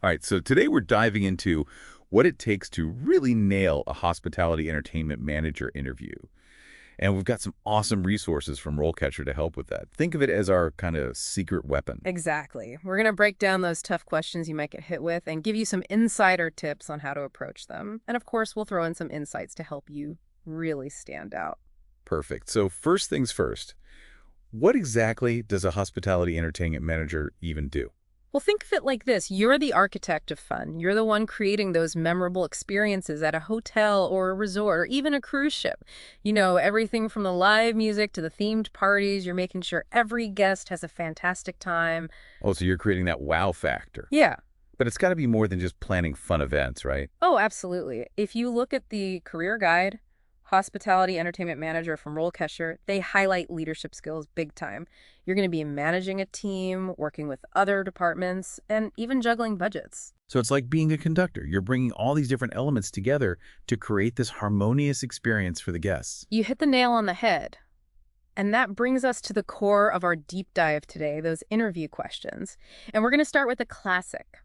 All right, so today we're diving into what it takes to really nail a hospitality entertainment manager interview. And we've got some awesome resources from RoleCatcher to help with that. Think of it as our kind of secret weapon. Exactly. We're going to break down those tough questions you might get hit with and give you some insider tips on how to approach them. And of course, we'll throw in some insights to help you really stand out. Perfect. So first things first, what exactly does a hospitality entertainment manager even do? Well, think of it like this. You're the architect of fun. You're the one creating those memorable experiences at a hotel or a resort or even a cruise ship. You know, everything from the live music to the themed parties. You're making sure every guest has a fantastic time. Oh, so you're creating that wow factor. Yeah. But it's got to be more than just planning fun events, right? Oh, absolutely. If you look at the career guide, Hospitality Entertainment Manager from RoleCatcher, they highlight leadership skills big time. You're going to be managing a team, working with other departments, and even juggling budgets. So it's like being a conductor. You're bringing all these different elements together to create this harmonious experience for the guests. You hit the nail on the head. And that brings us to the core of our deep dive today, those interview questions. And we're going to start with a classic.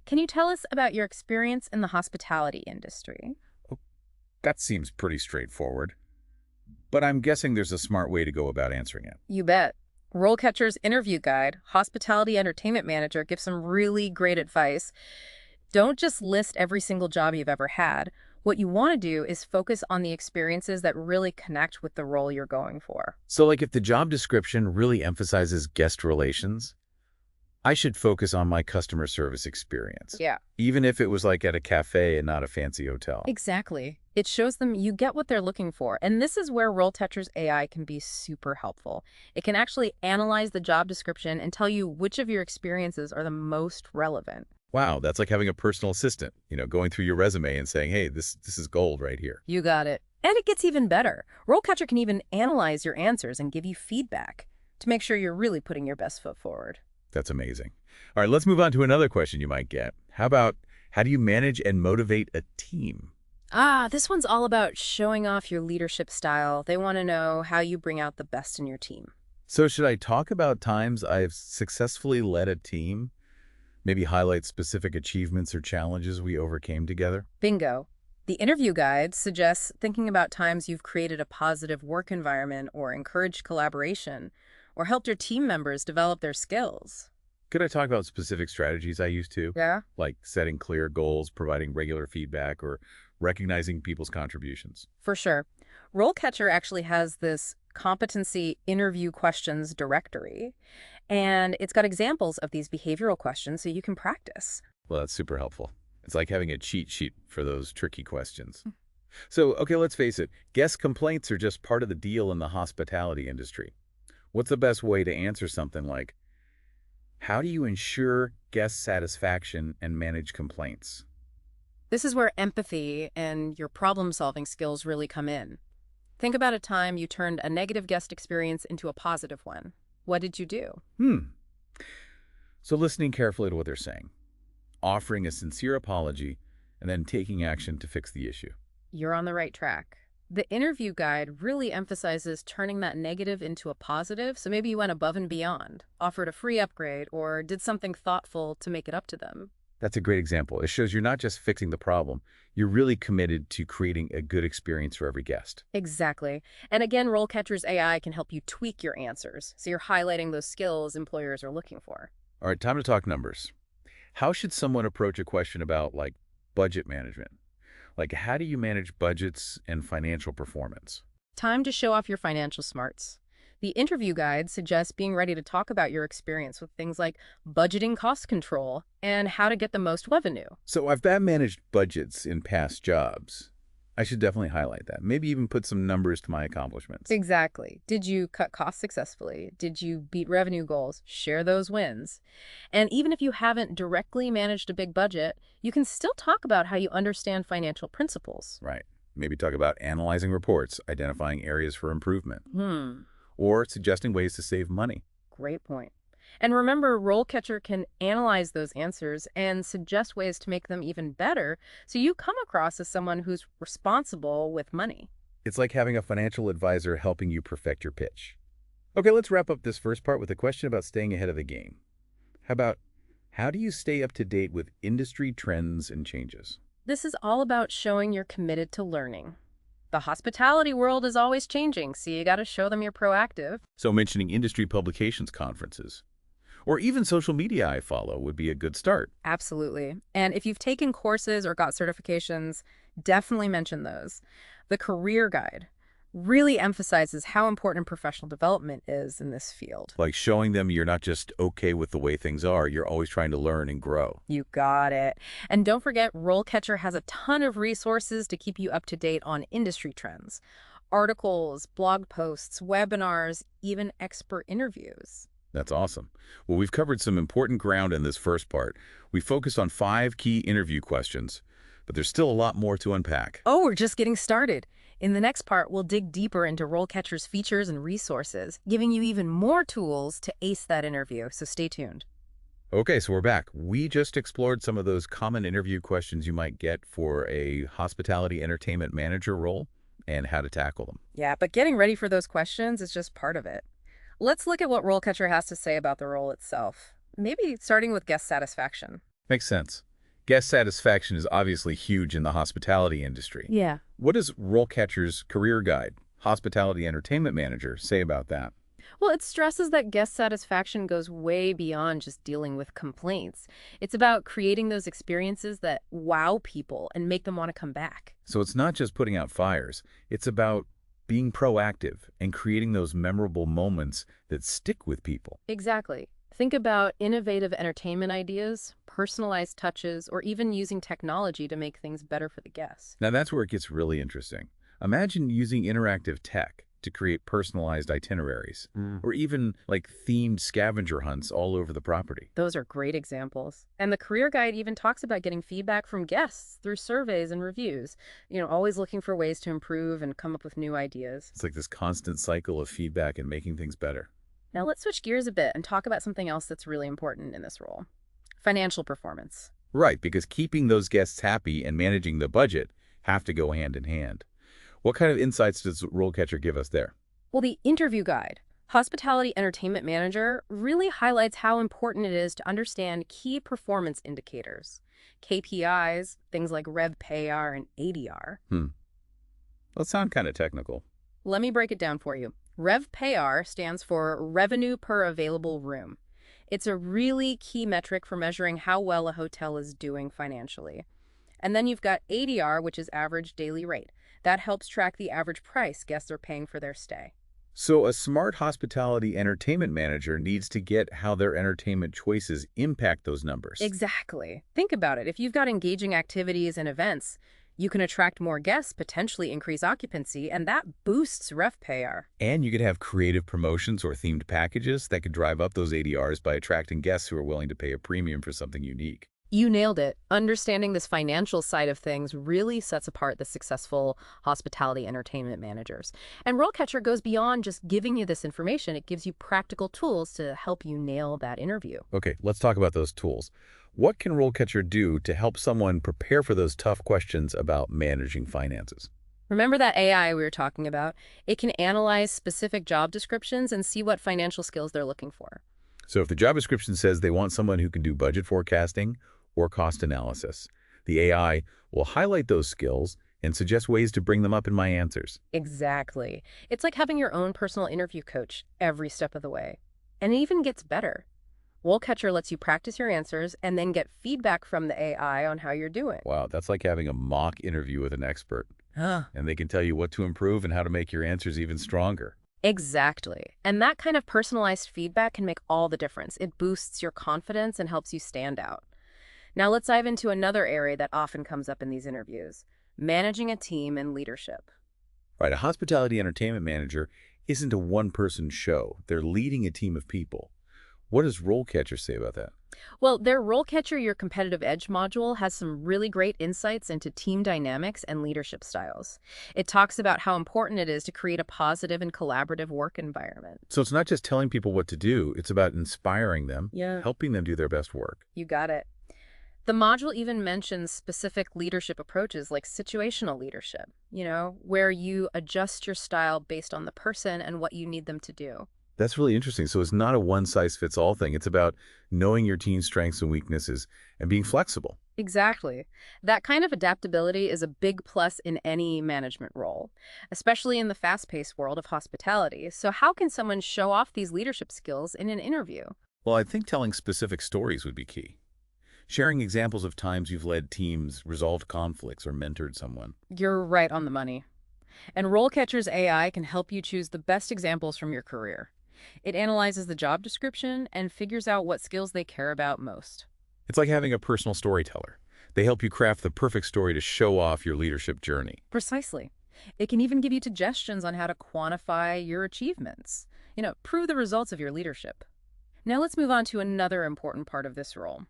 Can you tell us about your experience in the hospitality industry? That seems pretty straightforward. But I'm guessing there's a smart way to go about answering it. You bet. RoleCatcher's interview guide, Hospitality Entertainment Manager, gives some really great advice. Don't just list every single job you've ever had. What you want to do is focus on the experiences that really connect with the role you're going for. So like if the job description really emphasizes guest relations, I should focus on my customer service experience. Yeah. Even if it was like at a cafe and not a fancy hotel. Exactly. It shows them you get what they're looking for. And this is where RoleCatcher's AI can be super helpful. It can actually analyze the job description and tell you which of your experiences are the most relevant. Wow, that's like having a personal assistant, going through your resume and saying, hey, this is gold right here. You got it. And it gets even better. RoleCatcher can even analyze your answers and give you feedback to make sure you're really putting your best foot forward. That's amazing. All right, let's move on to another question you might get. How do you manage and motivate a team? This one's all about showing off your leadership style. They want to know how you bring out the best in your team. So should I talk about times I've successfully led a team? Maybe highlight specific achievements or challenges we overcame together? Bingo. The interview guide suggests thinking about times you've created a positive work environment or encouraged collaboration or helped your team members develop their skills. Could I talk about specific strategies I use too? Yeah? Like setting clear goals, providing regular feedback, or recognizing people's contributions? For sure. RoleCatcher actually has this competency interview questions directory, and it's got examples of these behavioral questions so you can practice. Well, that's super helpful. It's like having a cheat sheet for those tricky questions. So, okay, let's face it. Guest complaints are just part of the deal in the hospitality industry. What's the best way to answer something like, how do you ensure guest satisfaction and manage complaints? This is where empathy and your problem-solving skills really come in. Think about a time you turned a negative guest experience into a positive one. What did you do? So listening carefully to what they're saying, offering a sincere apology, and then taking action to fix the issue. You're on the right track. The interview guide really emphasizes turning that negative into a positive, so maybe you went above and beyond, offered a free upgrade, or did something thoughtful to make it up to them. That's a great example. It shows you're not just fixing the problem, you're really committed to creating a good experience for every guest. Exactly. And again, RoleCatcher's AI can help you tweak your answers, so you're highlighting those skills employers are looking for. All right, time to talk numbers. How should someone approach a question about, like, budget management? Like, how do you manage budgets and financial performance? Time to show off your financial smarts. The interview guide suggests being ready to talk about your experience with things like budgeting, cost control, and how to get the most revenue. So I've managed budgets in past jobs. I should definitely highlight that. Maybe even put some numbers to my accomplishments. Exactly. Did you cut costs successfully? Did you beat revenue goals? Share those wins. And even if you haven't directly managed a big budget, you can still talk about how you understand financial principles. Right. Maybe talk about analyzing reports, identifying areas for improvement, or suggesting ways to save money. Great point. And remember, RoleCatcher can analyze those answers and suggest ways to make them even better, so you come across as someone who's responsible with money. It's like having a financial advisor helping you perfect your pitch. Okay, let's wrap up this first part with a question about staying ahead of the game. How about How do you stay up to date with industry trends and changes? This is all about showing you're committed to learning. The hospitality world is always changing, so you got to show them you're proactive. So mentioning industry publications conferences, or even social media I follow would be a good start. Absolutely. And if you've taken courses or got certifications, definitely mention those. The career guide really emphasizes how important professional development is in this field. Like showing them you're not just okay with the way things are, you're always trying to learn and grow. You got it. And don't forget, RoleCatcher has a ton of resources to keep you up to date on industry trends. Articles, blog posts, webinars, even expert interviews. That's awesome. Well, we've covered some important ground in this first part. We focused on 5 key interview questions, but there's still a lot more to unpack. Oh, we're just getting started. In the next part, we'll dig deeper into RoleCatcher's features and resources, giving you even more tools to ace that interview, so stay tuned. Okay, so we're back. We just explored some of those common interview questions you might get for a hospitality entertainment manager role and how to tackle them. Yeah, but getting ready for those questions is just part of it. Let's look at what RoleCatcher has to say about the role itself. Maybe starting with guest satisfaction. Makes sense. Guest satisfaction is obviously huge in the hospitality industry. Yeah. What does RoleCatcher's career guide, Hospitality Entertainment Manager, say about that? Well, it stresses that guest satisfaction goes way beyond just dealing with complaints. It's about creating those experiences that wow people and make them want to come back. So it's not just putting out fires. It's about being proactive and creating those memorable moments that stick with people. Exactly. Think about innovative entertainment ideas, personalized touches, or even using technology to make things better for the guests. Now that's where it gets really interesting. Imagine using interactive tech to create personalized itineraries, or even like themed scavenger hunts all over the property. Those are great examples. And the career guide even talks about getting feedback from guests through surveys and reviews. Always looking for ways to improve and come up with new ideas. It's like this constant cycle of feedback and making things better. Now let's switch gears a bit and talk about something else that's really important in this role. Financial performance. Right, because keeping those guests happy and managing the budget have to go hand in hand. What kind of insights does RoleCatcher give us there? Well, the interview guide, Hospitality Entertainment Manager, really highlights how important it is to understand key performance indicators. KPIs, things like RevPAR and ADR. That sounds kind of technical. Let me break it down for you. RevPAR stands for Revenue Per Available Room. It's a really key metric for measuring how well a hotel is doing financially. And then you've got ADR, which is average daily rate. That helps track the average price guests are paying for their stay. So a smart hospitality entertainment manager needs to get how their entertainment choices impact those numbers. Exactly. Think about it. If you've got engaging activities and events, you can attract more guests, potentially increase occupancy, and that boosts RevPAR. And you could have creative promotions or themed packages that could drive up those ADRs by attracting guests who are willing to pay a premium for something unique. You nailed it. Understanding this financial side of things really sets apart the successful hospitality entertainment managers. And RoleCatcher goes beyond just giving you this information. It gives you practical tools to help you nail that interview. Okay, let's talk about those tools. What can RoleCatcher do to help someone prepare for those tough questions about managing finances? Remember that AI we were talking about? It can analyze specific job descriptions and see what financial skills they're looking for. So if the job description says they want someone who can do budget forecasting or cost analysis, the AI will highlight those skills and suggest ways to bring them up in my answers. Exactly. It's like having your own personal interview coach every step of the way. And it even gets better. RoleCatcher lets you practice your answers and then get feedback from the AI on how you're doing. Wow, that's like having a mock interview with an expert. Huh. And they can tell you what to improve and how to make your answers even stronger. Exactly. And that kind of personalized feedback can make all the difference. It boosts your confidence and helps you stand out. Now let's dive into another area that often comes up in these interviews, managing a team and leadership. Right, a hospitality entertainment manager isn't a one-person show. They're leading a team of people. What does RoleCatcher say about that? Well, their RoleCatcher Your Competitive Edge module has some really great insights into team dynamics and leadership styles. It talks about how important it is to create a positive and collaborative work environment. So it's not just telling people what to do, it's about inspiring them, helping them do their best work. You got it. The module even mentions specific leadership approaches like situational leadership, where you adjust your style based on the person and what you need them to do. That's really interesting. So it's not a one-size-fits-all thing. It's about knowing your team's strengths and weaknesses and being flexible. Exactly. That kind of adaptability is a big plus in any management role, especially in the fast-paced world of hospitality. So how can someone show off these leadership skills in an interview? Well, I think telling specific stories would be key. Sharing examples of times you've led teams, resolved conflicts, or mentored someone. You're right on the money. And RoleCatcher's AI can help you choose the best examples from your career. It analyzes the job description and figures out what skills they care about most. It's like having a personal storyteller. They help you craft the perfect story to show off your leadership journey. Precisely. It can even give you suggestions on how to quantify your achievements. Prove the results of your leadership. Now let's move on to another important part of this role.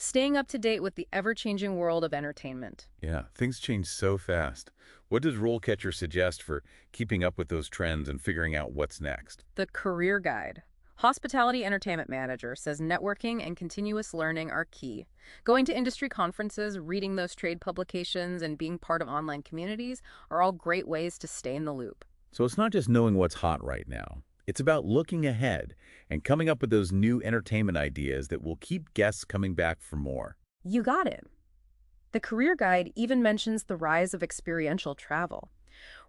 Staying up to date with the ever-changing world of entertainment. Yeah, things change so fast. What does RoleCatcher suggest for keeping up with those trends and figuring out what's next? The career guide. Hospitality Entertainment Manager says networking and continuous learning are key. Going to industry conferences, reading those trade publications, and being part of online communities are all great ways to stay in the loop. So it's not just knowing what's hot right now. It's about looking ahead and coming up with those new entertainment ideas that will keep guests coming back for more. You got it. The career guide even mentions the rise of experiential travel,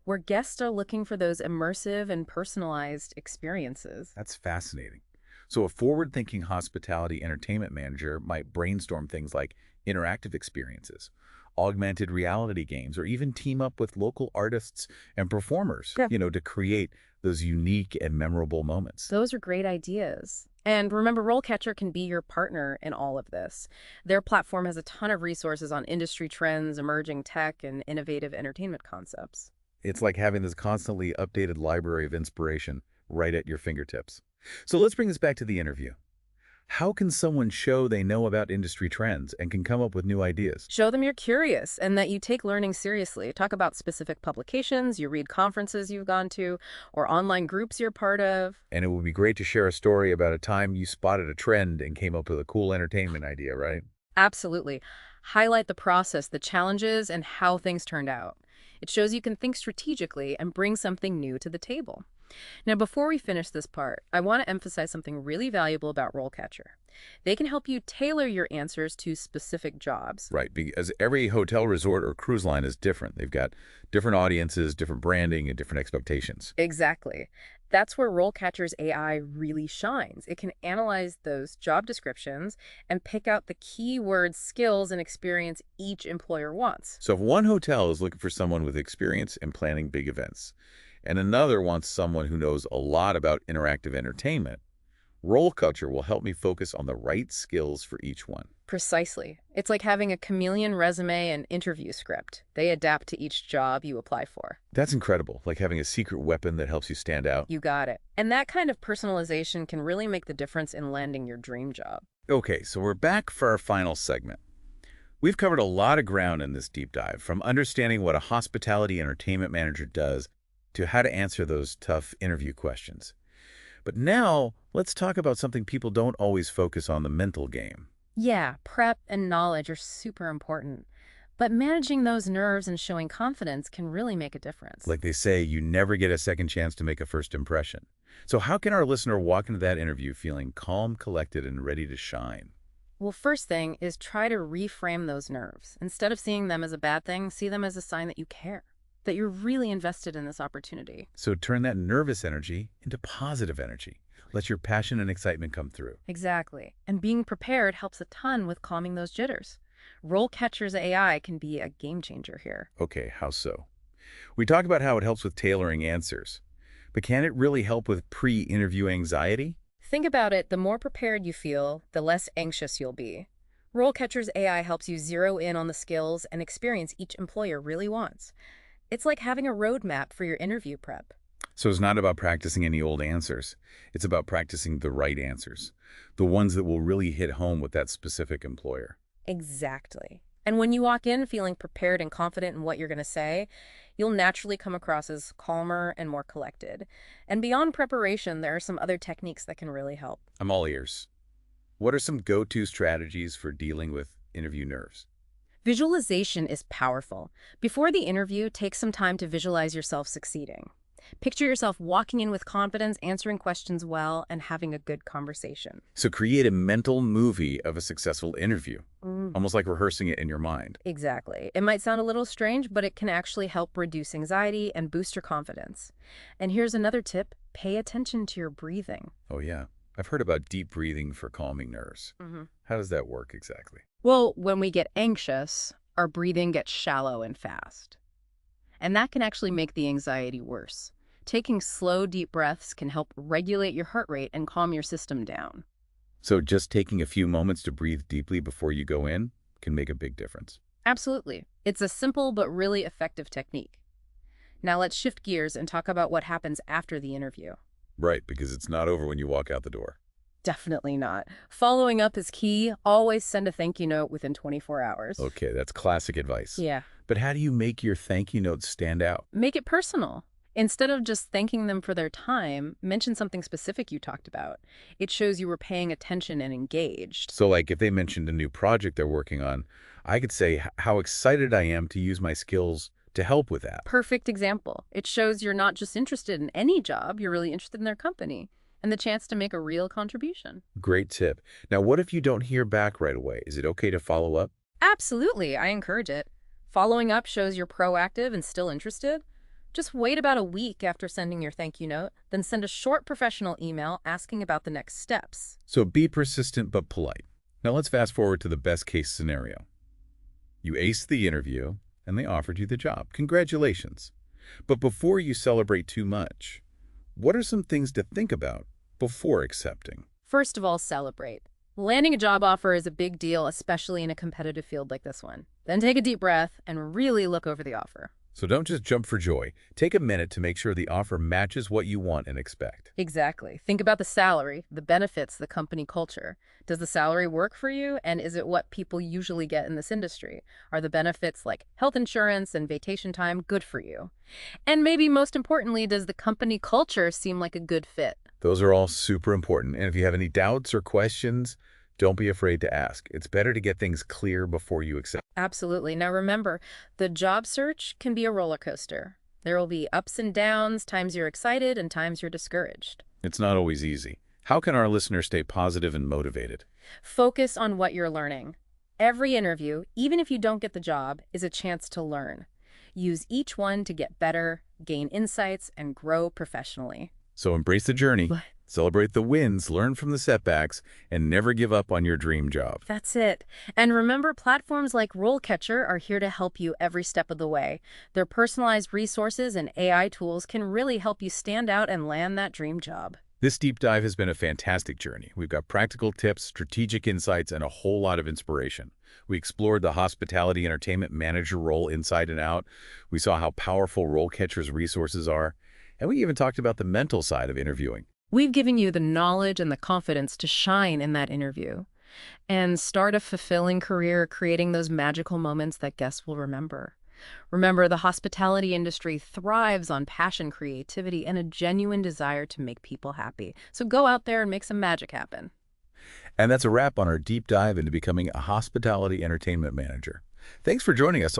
where guests are looking for those immersive and personalized experiences. That's fascinating. So a forward-thinking hospitality entertainment manager might brainstorm things like interactive experiences, augmented reality games, or even team up with local artists and performers, Yeah. to create those unique and memorable moments. Those are great ideas. And remember, RoleCatcher can be your partner in all of this. Their platform has a ton of resources on industry trends, emerging tech, and innovative entertainment concepts. It's like having this constantly updated library of inspiration right at your fingertips. So let's bring this back to the interview. How can someone show they know about industry trends and can come up with new ideas? Show them you're curious and that you take learning seriously. Talk about specific publications, you read conferences you've gone to, or online groups you're part of. And it would be great to share a story about a time you spotted a trend and came up with a cool entertainment idea, right? Absolutely. Highlight the process, the challenges, and how things turned out. It shows you can think strategically and bring something new to the table. Now, before we finish this part, I want to emphasize something really valuable about RoleCatcher. They can help you tailor your answers to specific jobs. Right, because every hotel, resort, or cruise line is different. They've got different audiences, different branding, and different expectations. Exactly. That's where RoleCatcher's AI really shines. It can analyze those job descriptions and pick out the keywords, skills, and experience each employer wants. So if one hotel is looking for someone with experience in planning big events, and another wants someone who knows a lot about interactive entertainment, RoleCatcher will help me focus on the right skills for each one. Precisely. It's like having a chameleon resume and interview script. They adapt to each job you apply for. That's incredible, like having a secret weapon that helps you stand out. You got it. And that kind of personalization can really make the difference in landing your dream job. Okay, so we're back for our final segment. We've covered a lot of ground in this deep dive, from understanding what a hospitality entertainment manager does to how to answer those tough interview questions. But now, let's talk about something people don't always focus on, the mental game. Yeah, prep and knowledge are super important. But managing those nerves and showing confidence can really make a difference. Like they say, you never get a second chance to make a first impression. So how can our listener walk into that interview feeling calm, collected, and ready to shine? Well, first thing is try to reframe those nerves. Instead of seeing them as a bad thing, see them as a sign that you care, that you're really invested in this opportunity. So turn that nervous energy into positive energy. Let your passion and excitement come through. Exactly. And being prepared helps a ton with calming those jitters. RoleCatcher's AI can be a game changer here. Okay, how so? We talked about how it helps with tailoring answers. But can it really help with pre-interview anxiety? Think about it, the more prepared you feel, the less anxious you'll be. RoleCatcher's AI helps you zero in on the skills and experience each employer really wants. It's like having a roadmap for your interview prep. So it's not about practicing any old answers. It's about practicing the right answers, the ones that will really hit home with that specific employer. Exactly. And when you walk in feeling prepared and confident in what you're going to say, you'll naturally come across as calmer and more collected. And beyond preparation, there are some other techniques that can really help. I'm all ears. What are some go-to strategies for dealing with interview nerves? Visualization is powerful. Before the interview, take some time to visualize yourself succeeding. Picture yourself walking in with confidence, answering questions well, and having a good conversation. So create a mental movie of a successful interview, Mm, almost like rehearsing it in your mind. exactly. It might sound a little strange, but it can actually help reduce anxiety and boost your confidence. And here's another tip. Pay attention to your breathing. Oh, yeah. I've heard about deep breathing for calming nerves. Mhm. How does that work exactly? Well, when we get anxious, our breathing gets shallow and fast. And that can actually make the anxiety worse. Taking slow, deep breaths can help regulate your heart rate and calm your system down. So just taking a few moments to breathe deeply before you go in can make a big difference. Absolutely. It's a simple but really effective technique. Now let's shift gears and talk about what happens after the interview. Right, because it's not over when you walk out the door. Definitely not. Following up is key. Always send a thank you note within 24 hours. Okay, that's classic advice. Yeah. But how do you make your thank you notes stand out? Make it personal. Instead of just thanking them for their time, mention something specific you talked about. It shows you were paying attention and engaged. So like if they mentioned a new project they're working on, I could say how excited I am to use my skills to help with that. Perfect example. It shows you're not just interested in any job, you're really interested in their company and the chance to make a real contribution. Great tip. Now, what if you don't hear back right away? Is it okay to follow up? Absolutely, I encourage it. Following up shows you're proactive and still interested. Just wait about a week after sending your thank you note, then send a short professional email asking about the next steps. So be persistent but polite. Now let's fast forward to the best case scenario. You aced the interview and they offered you the job. Congratulations. But before you celebrate too much, what are some things to think about before accepting? First of all, celebrate. Landing a job offer is a big deal, especially in a competitive field like this one. Then take a deep breath and really look over the offer. So don't just jump for joy. Take a minute to make sure the offer matches what you want and expect. Exactly. Think about the salary, the benefits, the company culture. Does the salary work for you? And is it what people usually get in this industry? Are the benefits like health insurance and vacation time good for you? And maybe most importantly, does the company culture seem like a good fit? Those are all super important. And if you have any doubts or questions, don't be afraid to ask. It's better to get things clear before you accept. Absolutely. Now remember, the job search can be a roller coaster. There will be ups and downs, times you're excited and times you're discouraged. It's not always easy. How can our listeners stay positive and motivated? Focus on what you're learning. Every interview, even if you don't get the job, is a chance to learn. Use each one to get better, gain insights, and grow professionally. So embrace the journey, What? celebrate the wins, learn from the setbacks, and never give up on your dream job. That's it. And remember, platforms like RoleCatcher are here to help you every step of the way. Their personalized resources and AI tools can really help you stand out and land that dream job. This deep dive has been a fantastic journey. We've got practical tips, strategic insights, and a whole lot of inspiration. We explored the hospitality entertainment manager role inside and out. We saw how powerful RoleCatcher's resources are. And we even talked about the mental side of interviewing. We've given you the knowledge and the confidence to shine in that interview and start a fulfilling career creating those magical moments that guests will remember. Remember, the hospitality industry thrives on passion, creativity, and a genuine desire to make people happy. So go out there and make some magic happen. And that's a wrap on our deep dive into becoming a hospitality entertainment manager. Thanks for joining us